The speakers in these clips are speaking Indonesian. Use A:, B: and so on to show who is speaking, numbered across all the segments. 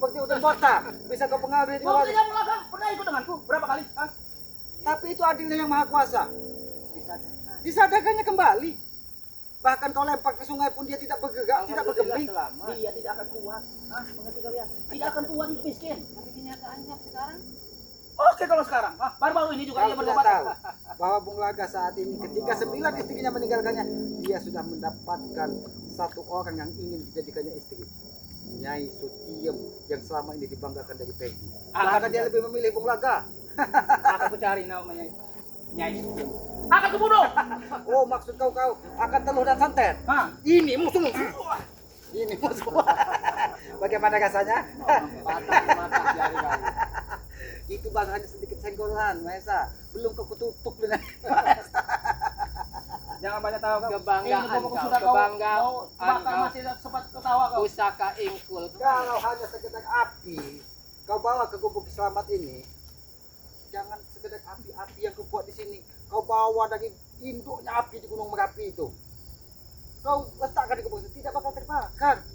A: seperti udan botak. Bisa kau pengaruhi dengan
B: Buktinya Mulaga pernah ikut denganku berapa kali? Hah?
A: Tapi itu adilnya yang maha kuasa. Disadarkannya kembali. Bahkan kau lempar ke sungai pun dia tidak bergerak, tidak bergeming.
B: Dia tidak akan kuat. Hah? Mengerti kalian? Tidak akan kuat hidup miskin.
C: Tapi kenyataannya sekarang
B: Oke kalau sekarang. Hah? Baru-baru ini juga
A: Kau
B: dia
A: tidak
B: bertobat.
A: tahu bahwa Bung Laga saat ini ketika 9 istrinya meninggalkannya, dia sudah mendapatkan satu orang yang ingin dijadikannya istri. Nyai Sutiem yang selama ini dibanggakan dari Peggy. Maka dia lebih memilih Bung Laga.
B: Akan ku cari namanya Nyai Sugeng. Akan ku bunuh.
A: Oh, maksud kau akan teluh dan santet.
B: Hah?
A: Ini musuh. Ini musuh. Bagaimana rasanya?
B: Patah mata jari kau.
A: Itu bang hanya sedikit senggolan, Mahesa. Belum kau kututup dengan
B: Jangan banyak tahu kau.
C: Kebanggaan
B: Ini
C: kau,
B: sudah
C: kebanggaan
B: kau terbakar
C: kau.
B: masih sempat ketawa kau.
C: pusaka ingkul.
A: kalau hanya sekedar api kau bawa ke gubuk selamat ini. Jangan sekedar api-api yang kau buat di sini. Kau bawa dari induknya api di Gunung Merapi itu. Kau letakkan di gubuk tidak bakal terbakar.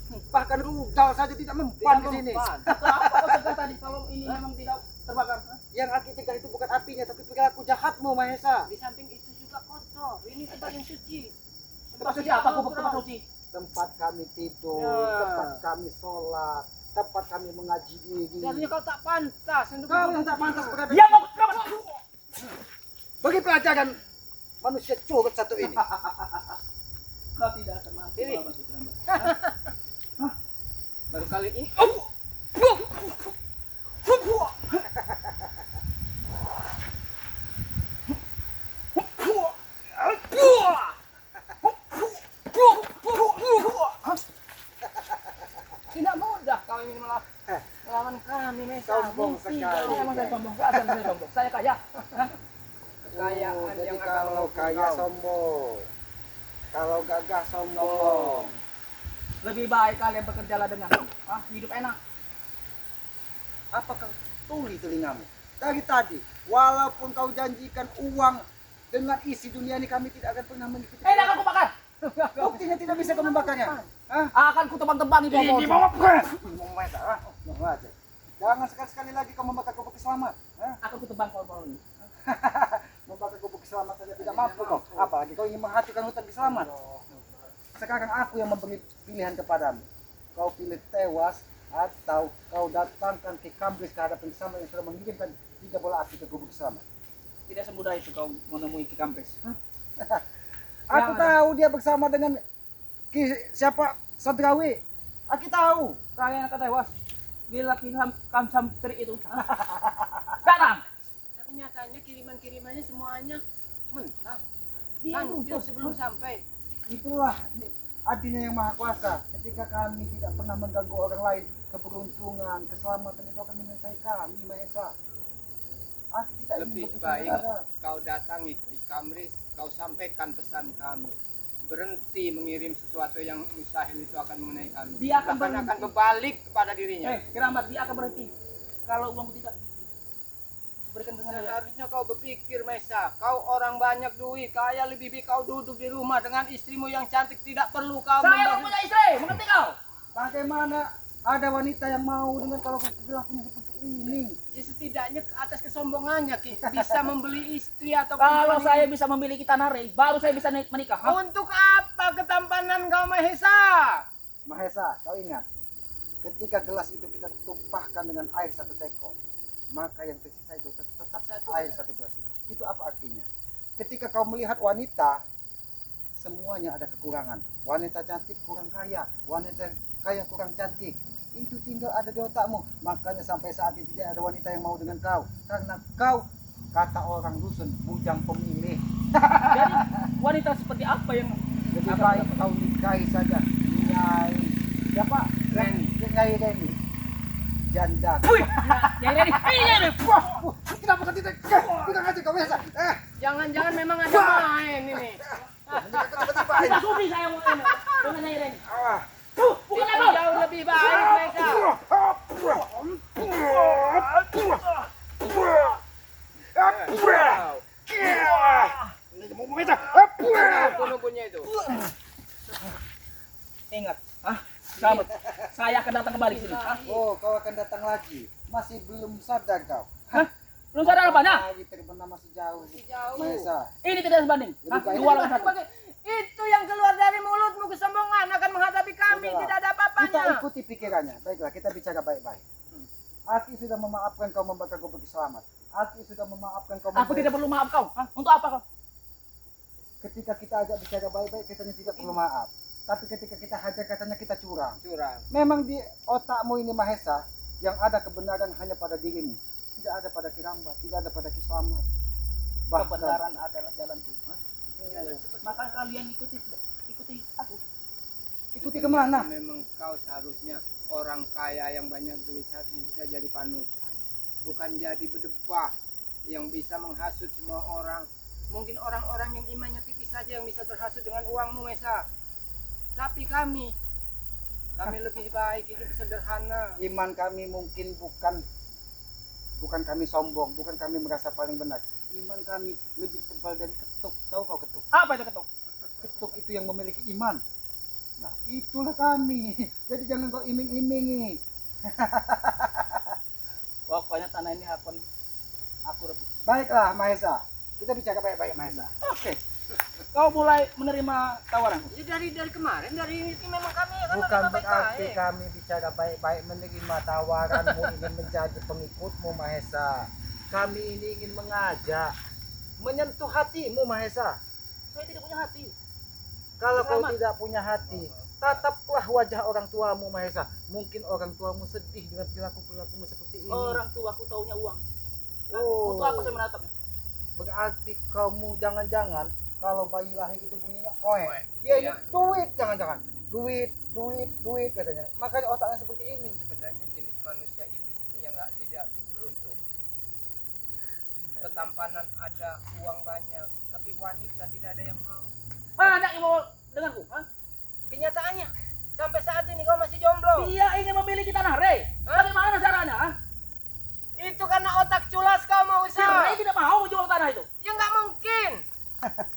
A: Bahkan rudal saja tidak mempan di sini.
B: Apa kau cegah tadi kalau ini memang tidak terbakar? Hah?
A: Yang Aki cegah itu bukan apinya, tapi perilaku jahatmu, Mahesa.
C: Di samping itu juga kotor. Ini tempat yang suci.
B: Tempat suci apa gubuk tempat suci?
A: Tempat kami tidur,
C: Ya.
A: tempat kami sholat, tempat kami mengaji diri.
C: Seharusnya kau tak pantas untuk
A: Kau yang tak pantas berada.
B: Dia mau kau.
A: Bagi pelajaran manusia curut satu ini.
B: Kau tidak akan mampu
C: Ini.
B: melawan Putra Mbak.
C: baru kali ini. Tidak mudah kau ingin melawan kami, Mesa.
A: Sombong
C: Mimpi
A: sekali.
C: kau.
B: Emang saya sombong, gak ada yang saya sombong. Saya kaya. Hah?
C: Kekayaan
A: Oh, jadi
C: yang akan
A: kalau
C: membuat
A: kaya
C: kau.
A: sombong, kalau gagah sombong.
B: Lebih baik kalian bekerjalah dengan hidup enak.
A: Apakah tuli telingamu? Dari tadi, walaupun kau janjikan uang dengan isi dunia ini, kami tidak akan pernah mengikuti.
B: Enak aku makan.
A: Buktinya tidak bisa kau membakarnya. Hah?
B: Akan ku tebang-tebang itu.
A: Ini mau apa? Mau mata, ah? Mau aja. Jangan sekali-sekali lagi kau membakar gubuk selamat. Hah?
B: Akan ku tebang kau ini.
A: Membakar gubuk selamat saja tidak mampu kau. Apalagi kau ingin menghatikan hutan selamat. Sekarang aku yang memberi pilihan kepadamu. Kau pilih tewas atau kau datangkan ke Kambris ke hadapan sama yang sudah mengirimkan 3 bola api ke gubuk selamat.
B: Tidak semudah itu kau menemui Ki Kampres.
A: Aku
B: Yang
A: tahu dia bersama dengan siapa Sadrawi. Aku tahu.
B: Kalian akan tewas bila Ki Kamsantri itu datang.
C: Tapi nyatanya kiriman-kirimannya semuanya mentah.
B: Dia
C: Hancur
B: runtuh.
C: sebelum sampai.
A: Itulah adilnya yang maha kuasa. Ketika kami tidak pernah mengganggu orang lain, keberuntungan, keselamatan itu akan menyertai kami, Mahesa. Aku tidak ingin
C: Lebih
A: berpikir
C: baik
A: ada.
C: kau datangi di Kamris, kau sampaikan pesan kami. Berhenti mengirim sesuatu yang mustahil itu akan mengenai kami.
B: Dia akan
C: Bahkan
B: berhenti.
C: akan berbalik kepada dirinya.
B: Kiramat dia akan berhenti. Kalau uangku tidak berikan dengan dia.
C: Seharusnya kau berpikir, Mesa, kau orang banyak duit, kaya lebih baik kau duduk di rumah dengan istrimu yang cantik, tidak perlu kau
B: Saya punya istri, mengerti kau?
A: Bagaimana ada wanita yang mau dengan kalau perilakunya seperti ini?
C: Ya, setidaknya atas kesombongannya Ki, bisa membeli istri atau
B: Kalau
C: perempuan
B: saya
C: ini.
B: bisa memiliki tanah rei, baru saya bisa menikah. Hah?
C: Untuk apa ketampanan kau, Mahesa?
A: Mahesa, kau ingat, ketika gelas itu kita tumpahkan dengan air 1 teko, maka yang tersisa itu tetap
C: Satu
A: air
C: gelas.
A: 1 gelas itu. Itu apa artinya? Ketika kau melihat wanita, semuanya ada kekurangan. Wanita cantik kurang kaya, wanita kaya kurang cantik. Itu tinggal ada di otakmu. Makanya sampai saat ini tidak ada wanita yang mau dengan kau. Karena kau, kata orang dusun, bujang pemilih.
B: Jadi wanita seperti apa yang
A: Lebih baik kau nikahi saja. Nyai siapa? Nyai Reni. Janda.
B: yang ini? Ini.
A: Kenapa kau tidak? Bukan aja kau biasa.
C: Jangan-jangan memang ada main ini.
A: Tiba-tiba
B: Kita subi saya mau ini. Dengan yang ini. Bukan
C: Itu
B: apa?
C: jauh lebih baik, Mahesa. Wow. Nunggu-nunggunya itu.
B: Ingat, sahabat, saya saya akan datang kembali sini. Hah?
A: Oh, kau akan datang lagi. Masih belum sadar kau.
B: Hah? Belum sadar apanya?
A: Lagi terbenam masih jauh.
C: Masih jauh.
A: Mahesa.
B: Ini tidak sebanding. Hah?
A: Lebih baik-
B: Dua lawan satu.
C: Itu yang keluar dari mulutmu kesombongan akan menghadapi kami.
A: Sudahlah.
C: Tidak ada
A: Kita
C: apa-apanya.
A: ikuti pikirannya. Baiklah, kita bicara baik-baik. Aki sudah memaafkan kau membakar gobek selamat. Aki sudah memaafkan kau.
B: Aku tidak perlu maaf kau. Hah? Untuk apa kau?
A: Ketika kita ajak bicara baik-baik, katanya tidak perlu maaf. Tapi ketika kita hajar, katanya kita curang.
C: Curang.
A: Memang di otakmu ini Mahesa, yang ada kebenaran hanya pada dirimu. Tidak ada pada Kiramba, tidak ada pada Kislamat.
B: Kebenaran adalah jalanku. Hah?
C: Jalan seperti
B: Maka kalian ikuti aku.
A: Ikuti kemana?
C: Memang kau seharusnya orang kaya yang banyak duit saat ini bisa jadi panutan. Bukan jadi berdebah yang bisa menghasut semua orang. Mungkin orang-orang yang imannya tipis saja yang bisa terhasut dengan uangmu, Mesa. Tapi kami lebih baik, hidup sederhana.
A: Iman kami mungkin bukan kami sombong, bukan kami merasa paling benar. Iman kami lebih tebal dari ketuk. Tahu kau ketuk?
B: Apa itu ketuk?
A: Ketuk itu yang memiliki iman. Nah, itulah kami. Jadi jangan kau iming-imingi.
B: Pokoknya tanah ini akan aku rebut.
A: Baiklah, Mahesa. Kita bicara baik-baik, Mahesa.
B: Oke. Kau mulai menerima tawaranku.
C: Ya dari kemarin, dari itu memang kami akan
A: Bukan
C: menerima
A: berarti
C: baik-baik.
A: kami bicara baik-baik menerima tawaranmu ingin menjadi pengikutmu, Mahesa. Kami ini ingin mengajak, menyentuh hatimu, Mahesa.
B: Saya tidak punya hati.
A: Kalau kau
B: Selamat.
A: tidak punya hati, tataplah wajah orang tuamu, Mahesa. Mungkin orang tuamu sedih dengan perilaku-perilakumu seperti ini.
B: Orang tuaku taunya uang. Hah?
A: Oh.
B: Untuk apa saya menatapnya?
A: Berarti kamu jangan-jangan kalau bayi lahir itu bunyinya oe.
C: Oe.
A: Dia ini
C: Iya.
A: duit, jangan-jangan. Duit katanya. Makanya otaknya seperti ini.
C: Sebenarnya jenis manusia iblis ini yang tidak beruntung. Ketampanan ada, uang banyak, tapi wanita tidak ada yang mau.
B: Mana yang mau denganku? Hah?
C: Kenyataannya sampai saat ini kau masih jomblo.
B: Dia ingin memiliki tanah Rey.
C: Hah?
B: Bagaimana caranya? Hah?
C: Itu karena otak culas kau mau
B: Si Rey
C: usaha.
B: tidak mau menjual tanah itu.
C: Ya nggak mungkin.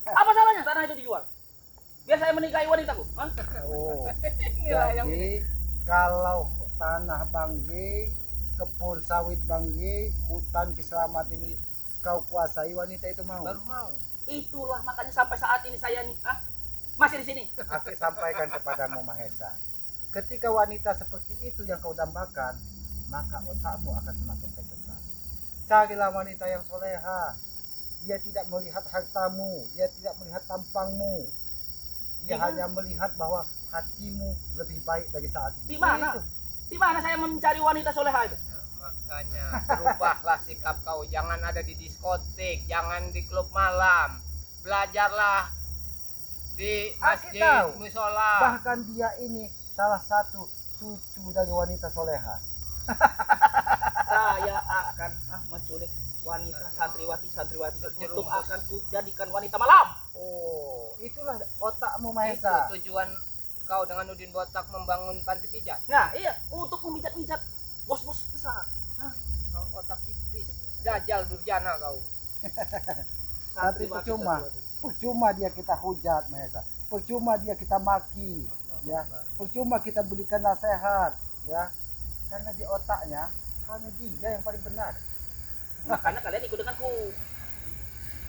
B: Apa salahnya tanah itu dijual? Biar saya menikahi wanitaku. Hah?
A: Oh.
C: Inilah yang
A: Jadi kalau tanah Bangge, kebun sawit Bangge, hutan Kiselamat ini kau kuasai, wanita itu mau.
C: baru mau.
B: Itulah makanya sampai saat ini saya nih, masih di sini.
A: Aku sampaikan kepadamu, Mahesa. Ketika wanita seperti itu yang kau dambakan, maka otakmu akan semakin tersesat. Carilah wanita yang soleha. Dia tidak melihat hartamu, dia tidak melihat tampangmu. Dia
B: Di mana?
A: hanya melihat bahwa hatimu lebih baik dari saat ini.
B: Di mana?
A: Itu.
B: Di mana saya mencari wanita soleha itu?
C: Nah, makanya berubahlah sikap kau. Jangan ada di diskotik, jangan di klub malam. Belajarlah di
A: Aku
C: masjid,
A: tahu.
C: musola.
A: Bahkan dia ini salah satu cucu dari wanita soleha.
B: Saya akan menculik wanita santriwati
C: Terjerumus.
B: untuk akan ku jadikan wanita malam.
A: Oh, itulah otakmu,
C: Itu
A: Mahesa.
C: tujuan kau dengan Udin Botak membangun panti pijat.
B: Nah, iya, untuk memijat-mijat bos-bos besar.
C: Memang otak iblis. Dajjal durjana kau.
A: Tapi percuma. Percuma dia kita hujat, Mahesa. Percuma dia kita maki, ya. Percuma kita berikan nasihat, ya. Karena di otaknya hanya dia yang paling benar.
B: Makanya kalian ikut denganku.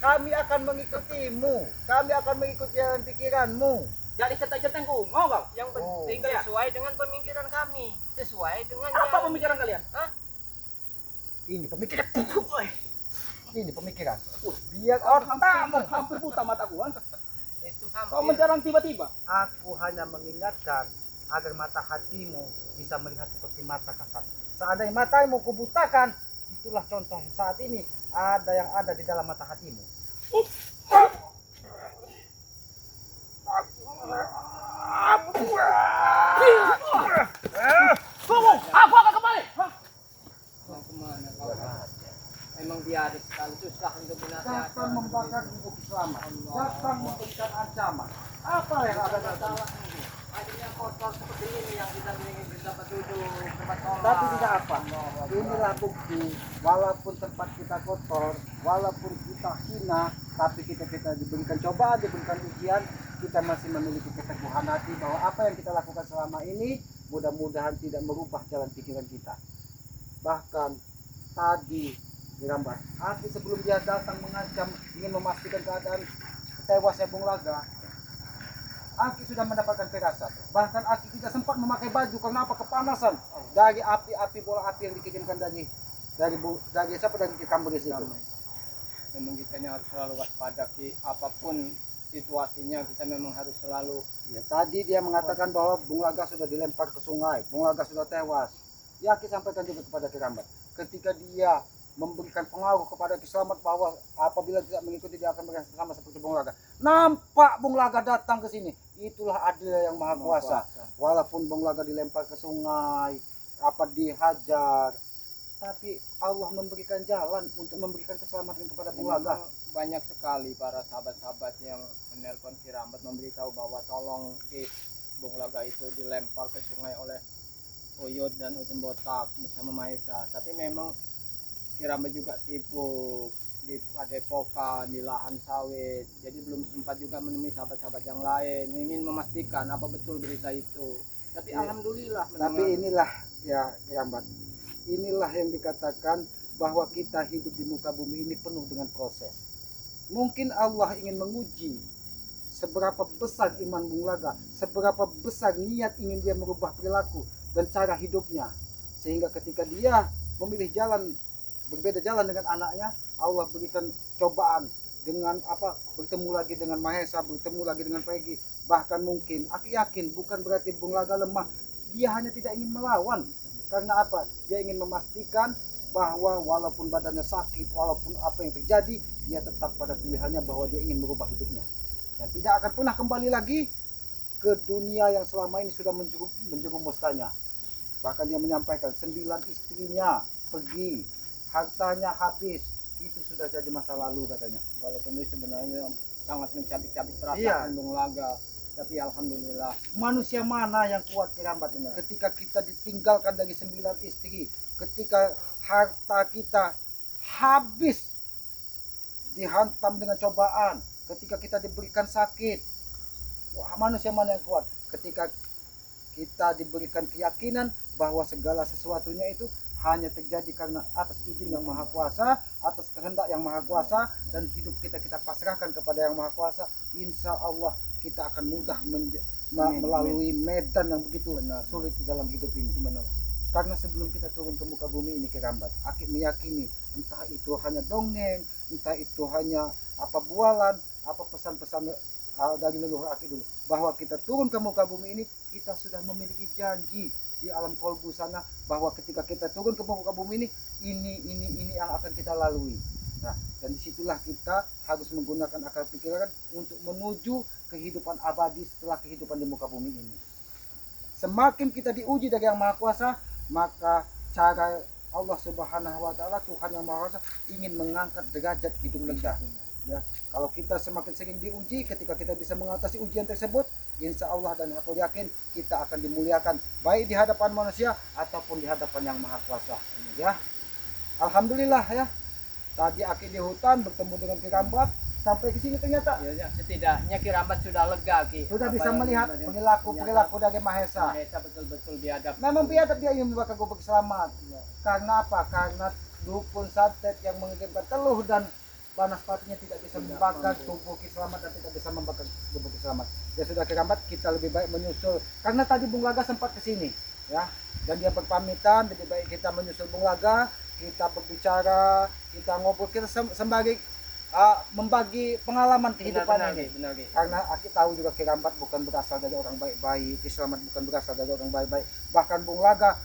A: Kami akan mengikutimu. Kami akan mengikuti jalan pikiranmu.
B: Jadi centeng-centengku, mau kau?
C: Yang
A: Oh.
C: penting
B: Iya.
C: sesuai dengan pemikiran kami. Sesuai dengan
B: Apa
C: jalan.
B: pemikiran kalian?
A: Ini pemikiran.
B: Woi,
A: Ini pemikiran.
B: Wah.
A: Biar otakmu.
B: hampir buta mataku.
C: Itu
B: Kau
C: hampir.
B: menjarang tiba-tiba.
A: Aku hanya mengingatkan agar mata hatimu bisa melihat seperti mata kasat. Seandainya matamu kubutakan, itulah contoh saat ini ada yang ada di dalam mata hatimu.
B: Tunggu, aku akan kembali.
C: Mau kemana kau? Emang dia ada sekali susah untuk
A: Datang
C: dinasihati.
A: membakar gubuk selamat. Datang memberikan ancaman. Apa yang ada di dalam?
C: Akhirnya kotor seperti ini yang kita ingin dapat duduk tempat sholat.
A: Tapi tidak apa. Inilah bukti. Walaupun tempat kita kotor, walaupun kita hina, tapi kita diberikan cobaan, diberikan ujian, kita masih memiliki keteguhan hati bahwa apa yang kita lakukan selama ini mudah-mudahan tidak merubah jalan pikiran kita. Bahkan tadi dirambat Aki sebelum dia datang mengancam ingin memastikan keadaan tewasnya Bung Laga, Aki sudah mendapatkan firasat. Bahkan Aki tidak sempat memakai baju karena apa? Kepanasan dari api bola api yang dikirimkan dari siapa, dari Kambers itu.
C: Memang kita ini harus selalu waspada Ki, apapun situasinya kita memang harus selalu.
A: Ya, tadi dia mengatakan bahwa Bung Laga sudah dilempar ke sungai, Bung Laga sudah tewas. Ya, Ki sampaikan juga kepada Ki Rambat, ketika dia memberikan pengaruh kepada Ki Slamet bahwa apabila tidak mengikuti dia akan berakhir sama seperti Bung Laga. Nampak Bung Laga datang ke sini. Itulah adil yang maha kuasa. Walaupun Bung Laga dilempar ke sungai, dihajar, tapi Allah memberikan jalan untuk memberikan keselamatan kepada Bung Laga.
C: Banyak sekali para sahabat-sahabat yang menelpon Ki Rambat memberitahu bahwa tolong Ki, Bung Laga itu dilempar ke sungai oleh Uyut dan Udin Botak bersama Mahesa. Tapi memang Ki Rambat juga sibuk di padepokan, di lahan sawit, jadi belum sempat juga menemui sahabat-sahabat yang lain yang ingin memastikan apa betul berita itu. Tapi
A: Ya,
C: alhamdulillah
A: tapi inilah ya Ki Rambat, inilah yang dikatakan bahwa kita hidup di muka bumi ini penuh dengan proses. Mungkin Allah ingin menguji seberapa besar iman Bung Laga, seberapa besar niat ingin dia merubah perilaku dan cara hidupnya, sehingga ketika dia memilih jalan berbeda jalan dengan anaknya, Allah berikan cobaan dengan bertemu lagi dengan Mahesa, bertemu lagi dengan Pegi. Bahkan mungkin Aki yakin bukan berarti Bung Laga lemah, dia hanya tidak ingin melawan. Karena apa? Dia ingin memastikan bahwa walaupun badannya sakit, walaupun apa yang terjadi, dia tetap pada pilihannya bahwa dia ingin merubah hidupnya dan tidak akan pernah kembali lagi ke dunia yang selama ini sudah menjerumuskannya. Bahkan dia menyampaikan 9 istrinya pergi, hartanya habis, itu sudah jadi masa lalu katanya.
C: walaupun itu sebenarnya sangat mencabik-cabik perasaan
A: Iya.
C: Bung Laga, tapi alhamdulillah.
A: Manusia mana yang kuat Ki Rambat ini? Ketika kita ditinggalkan dari 9 istri, ketika harta kita habis dihantam dengan cobaan, ketika kita diberikan sakit, manusia mana yang kuat? Ketika kita diberikan keyakinan bahwa segala sesuatunya itu hanya terjadi karena atas izin yang maha kuasa, atas kehendak yang maha kuasa, dan hidup kita pasrahkan kepada yang maha kuasa, insya Allah kita akan mudah melalui medan yang begitu sulit di dalam hidup ini. Karena sebelum kita turun ke muka bumi ini Ki Rambat, Aki meyakini entah itu hanya dongeng, entah itu hanya bualan, pesan-pesan dari leluhur Aki dulu, bahwa kita turun ke muka bumi ini kita sudah memiliki janji di alam kolbu sana bahwa ketika kita turun ke muka bumi ini yang akan kita lalui. Nah, dan disitulah kita harus menggunakan akal pikiran untuk menuju kehidupan abadi setelah kehidupan di muka bumi ini. Semakin kita diuji dari yang maha kuasa, maka cara Allah Subhanahu wa taala, Tuhan yang maha kuasa, ingin mengangkat derajat hidup kita. Ya, kalau kita semakin sering diuji, ketika kita bisa mengatasi ujian tersebut, insya Allah dan aku yakin kita akan dimuliakan baik di hadapan manusia ataupun di hadapan yang maha kuasa. Ya, alhamdulillah ya. Tadi Aki di hutan bertemu dengan Ki Rambat, sampai ke sini ternyata
C: Ya, setidaknya Ki Rambat sudah lega Ki.
A: sudah
C: Apa
A: bisa
C: yang
A: melihat perilaku dari Mahesa.
C: Mahesa betul-betul biadab.
A: Memang biadab, dia ingin membakar gubuk selamat. Karena apa? Karena dukun santet yang mengirimkan teluh dan panas patinya tidak bisa membakar tubuh Ki Slamet dan tidak bisa membakar tubuh Ki Slamet. Ya sudah Ki Rambat, kita lebih baik menyusul. Karena tadi Bung Laga sempat ke sini, ya. Dan dia berpamitan, lebih baik kita menyusul Bung Laga, kita berbicara, kita ngobrol, kita sebagai membagi pengalaman kehidupan ini.
C: Benar, Ki.
A: Karena Aki tahu juga Ki Rambat bukan berasal dari orang baik-baik, Ki Slamet bukan berasal dari orang baik-baik. Bahkan Bung Laga